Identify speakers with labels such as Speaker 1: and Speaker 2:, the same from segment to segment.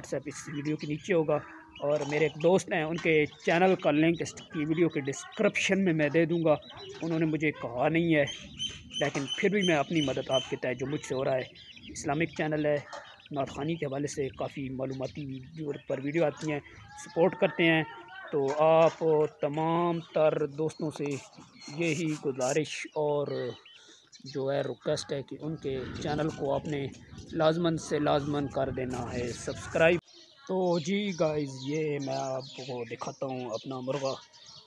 Speaker 1: WhatsApp इस video के नीचे होगा, और मेरे एक दोस्त हैं उनके चैनल का लिंक इस की वीडियो के डिस्क्रिप्शन में मैं दे दूँगा। उन्होंने मुझे कहा नहीं है, लेकिन फिर भी मैं अपनी मदद आपके तहत जो मुझसे हो रहा है, इस्लामिक चैनल है, नात ख़ानी के हवाले से काफ़ी मालूमाती वीडियो आती हैं, सपोर्ट करते हैं। तो आप तमाम तर दोस्तों से यही गुजारिश और जो है रिक्वेस्ट है कि उनके चैनल को आपने लाजमन से लाजमन कर देना है सब्सक्राइब। तो जी गाइस, ये मैं आपको दिखाता हूँ अपना मुर्गा।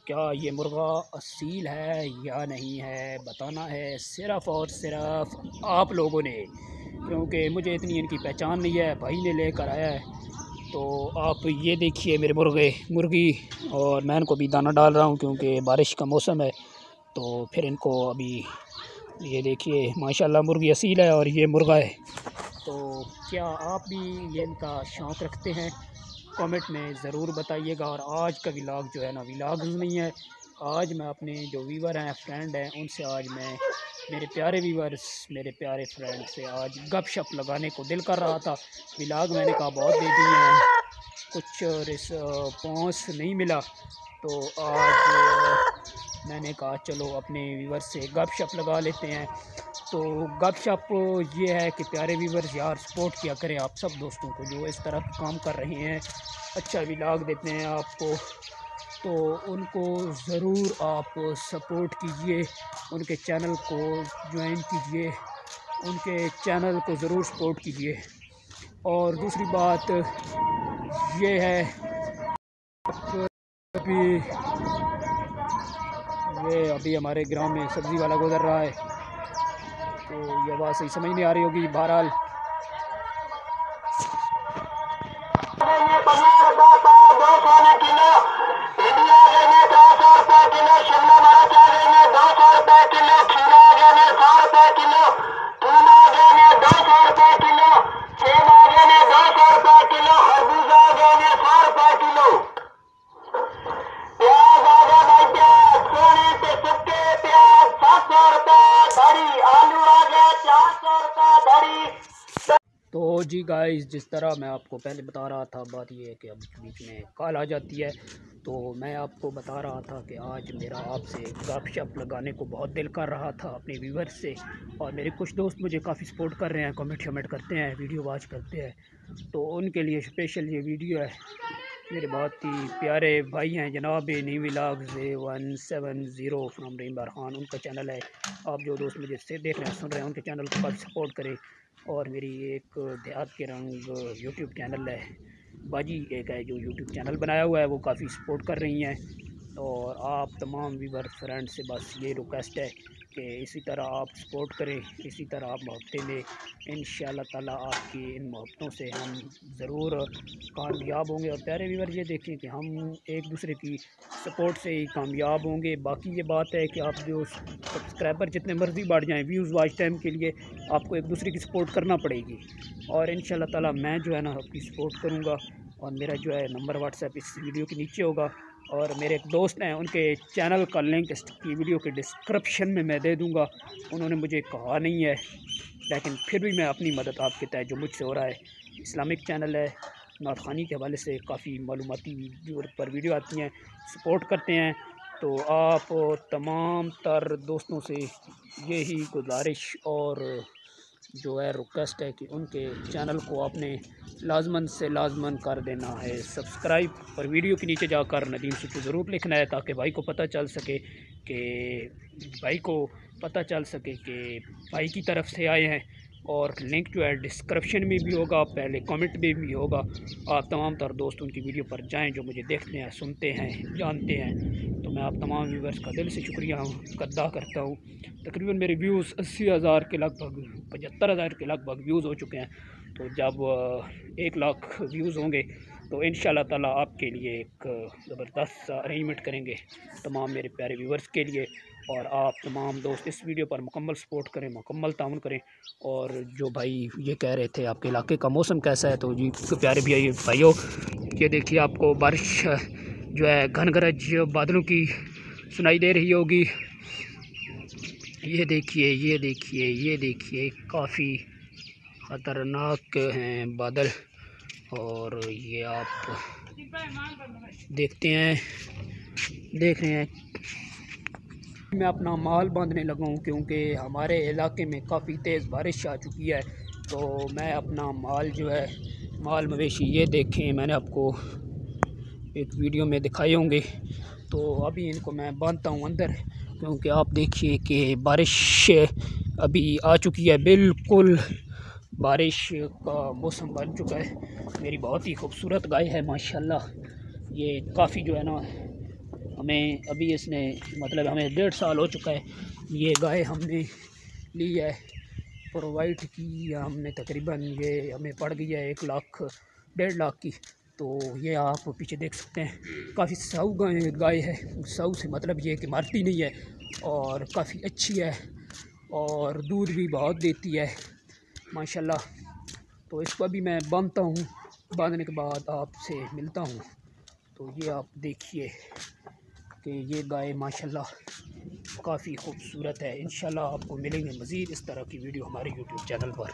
Speaker 1: क्या ये मुर्गा असील है या नहीं है, बताना है सिर्फ़ और सिर्फ आप लोगों ने, क्योंकि मुझे इतनी इनकी पहचान नहीं है, भाई ने लेकर आया है। तो आप ये देखिए मेरे मुर्गी, और मैं इनको भी दाना डाल रहा हूँ क्योंकि बारिश का मौसम है। तो फिर इनको अभी ये देखिए माशाल्लाह मुर्गी असील है और ये मुर्गा है। तो क्या आप भी ये इनका शौक़ रखते हैं? कमेंट में ज़रूर बताइएगा। और आज का व्लॉग जो है ना, व्लॉग नहीं है, आज मैं अपने जो व्यूवर हैं, फ्रेंड हैं, उनसे आज मैं मेरे प्यारे व्यूवर्स, मेरे प्यारे फ्रेंड से आज गपशप लगाने को दिल कर रहा था। व्लॉग मैंने कहा बहुत दे दिए हैं, कुछ रिस्पॉन्स नहीं मिला, तो आज मैंने कहा चलो अपने व्यूवर से गपशप लगा लेते हैं। तो गपशप ये है कि प्यारे व्यूवर्स यार, सपोर्ट किया करें आप सब दोस्तों को जो इस तरह काम कर रहे हैं, अच्छा व्लॉग देते हैं आपको, तो उनको ज़रूर आप सपोर्ट कीजिए, उनके चैनल को ज्वाइन कीजिए, उनके चैनल को ज़रूर सपोर्ट कीजिए। और दूसरी बात ये है, अभी हमारे ग्राम में सब्ज़ी वाला गुजर रहा है, तो ये बात सही समझ नहीं आ रही होगी। बहरहाल तो जी गाइस, जिस तरह मैं आपको पहले बता रहा था, बात ये है कि अब बीच में कॉल आ जाती है। तो मैं आपको बता रहा था कि आज मेरा आपसे गपशप लगाने को बहुत दिल कर रहा था अपने व्यूवर्स से, और मेरे कुछ दोस्त मुझे काफ़ी सपोर्ट कर रहे हैं, कमेंट शमेंट करते हैं, वीडियो वॉच करते हैं, तो उनके लिए स्पेशल ये वीडियो है। मेरे बहुत ही प्यारे भाई हैं जनाब न्यू व्लॉग्स 170 फ्राम रहीम खान, उनका चैनल है। आप जो दोस्त मुझे से देख रहे हैं, सुन रहे हैं, उनके चैनल को काफ़ी सपोर्ट करें। और मेरी एक देहात के रंग यूट्यूब चैनल है, बाजी एक है जो यूट्यूब चैनल बनाया हुआ है, वो काफ़ी सपोर्ट कर रही हैं। और आप तमाम व्यूवर फ्रेंड से बस ये रिक्वेस्ट है कि इसी तरह आप सपोर्ट करें, इसी तरह आप मोहब्बतें में, इंशाअल्लाह ताला आपकी इन मोहब्बतों से हम ज़रूर कामयाब होंगे। और प्यारे व्यूवर ये देखें कि हम एक दूसरे की सपोर्ट से ही कामयाब होंगे। बाकी ये बात है कि आप जो सब्सक्राइबर जितने मर्ज़ी बढ़ जाएं, व्यूज़ वॉच टाइम के लिए आपको एक दूसरे की सपोर्ट करना पड़ेगी, और इंशाअल्लाह ताला मैं जो है ना आपकी सपोर्ट करूँगा। और मेरा जो है नंबर व्हाट्सएप इस वीडियो के नीचे होगा, और मेरे एक दोस्त हैं उनके चैनल का लिंक इस की वीडियो के डिस्क्रिप्शन में मैं दे दूँगा। उन्होंने मुझे कहा नहीं है, लेकिन फिर भी मैं अपनी मदद आपके तहत जो मुझसे हो रहा है, इस्लामिक चैनल है, नात ख़ानी के हवाले से काफ़ी मालूमाती वीडियो आती हैं, सपोर्ट करते हैं। तो आप तमाम तर दोस्तों से यही गुजारिश और जो है रिक्वेस्ट है कि उनके चैनल को आपने लाजमन से लाजमन कर देना है सब्सक्राइब, और वीडियो के नीचे जाकर नदीम सुचू ज़रूर लिखना है, ताकि भाई को पता चल सके कि भाई की तरफ से आए हैं। और लिंक जो है डिस्क्रिप्शन में भी होगा, पहले कमेंट में भी होगा। आप तमाम तर दोस्त उनकी वीडियो पर जाएं जो मुझे देखते हैं, सुनते हैं, जानते हैं। तो मैं आप तमाम व्यूवर्स का दिल से शुक्रिया अदा करता हूँ। तकरीबन मेरे व्यूज़ 80,000 के लगभग, 75,000 के लगभग व्यूज़ हो चुके हैं। तो जब 1 लाख व्यूज़ होंगे तो इंशाअल्लाह ताला आपके लिए एक ज़बरदस्त अरेंजमेंट करेंगे तमाम मेरे प्यारे व्यूवर्स के लिए। और आप तमाम दोस्त इस वीडियो पर मुकम्मल सपोर्ट करें, मुकम्मल ताउन करें। और जो भाई ये कह रहे थे आपके इलाके का मौसम कैसा है, तो जी प्यारे भाइयों, ये देखिए आपको बारिश जो है घन गरज बादलों की सुनाई दे रही होगी। ये देखिए काफ़ी ख़तरनाक हैं बादल, और ये आप देखते हैं, देख रहे हैं। मैं अपना माल बांधने लगा हूँ क्योंकि हमारे इलाके में काफ़ी तेज़ बारिश आ चुकी है। तो मैं अपना माल जो है, माल मवेशी ये देखें, मैंने आपको एक वीडियो में दिखाए होंगे। तो अभी इनको मैं बांधता हूँ अंदर, क्योंकि आप देखिए कि बारिश अभी आ चुकी है, बिल्कुल बारिश का मौसम बन चुका है। मेरी बहुत ही खूबसूरत गाय है माशाल्लाह। ये काफ़ी जो है ना, हमें अभी इसने मतलब हमें 1.5 साल हो चुका है। ये गाय हमने ली है, प्रोवाइड की हमने, तकरीबन ये हमें पड़ गई है 1 लाख 1.5 लाख की। तो ये आप पीछे देख सकते हैं, काफ़ी साऊ गाय है। साऊ से मतलब ये कि मारती नहीं है और काफ़ी अच्छी है और दूध भी बहुत देती है माशाल्लाह। तो इसको अभी मैं बांधता हूँ, बांधने के बाद आपसे मिलता हूँ। तो ये आप देखिए कि ये गाय माशाल्लाह काफ़ी खूबसूरत है। इंशाल्लाह आपको मिलेंगे मज़ीद इस तरह की वीडियो हमारे यूट्यूब चैनल पर।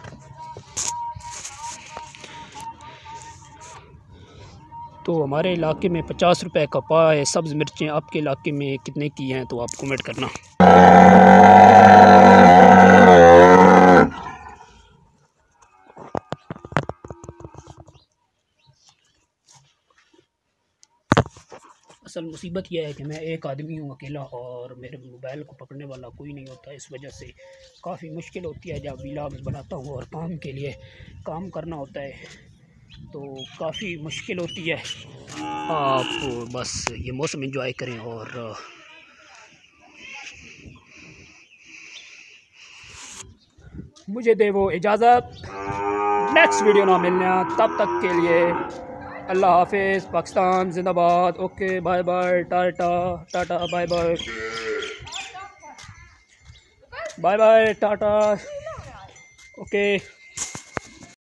Speaker 1: तो हमारे इलाके में 50 रुपए का पाव है सब्ज़ मिर्चें। आपके इलाके में कितने की हैं तो आप कमेंट करना। असल मुसीबत यह है कि मैं एक आदमी हूँ अकेला, और मेरे मोबाइल को पकड़ने वाला कोई नहीं होता। इस वजह से काफ़ी मुश्किल होती है जब व्लॉग्स बनाता हूँ और काम के लिए काम करना होता है, तो काफ़ी मुश्किल होती है। आप बस ये मौसम एंजॉय करें और मुझे दे वो इजाज़त। नेक्स्ट वीडियो ना मिलना, तब तक के लिए अल्लाह हाफिज़। पाकिस्तान जिंदाबाद। Okay bye bye, tata tata bye bye, bye bye tata. Okay.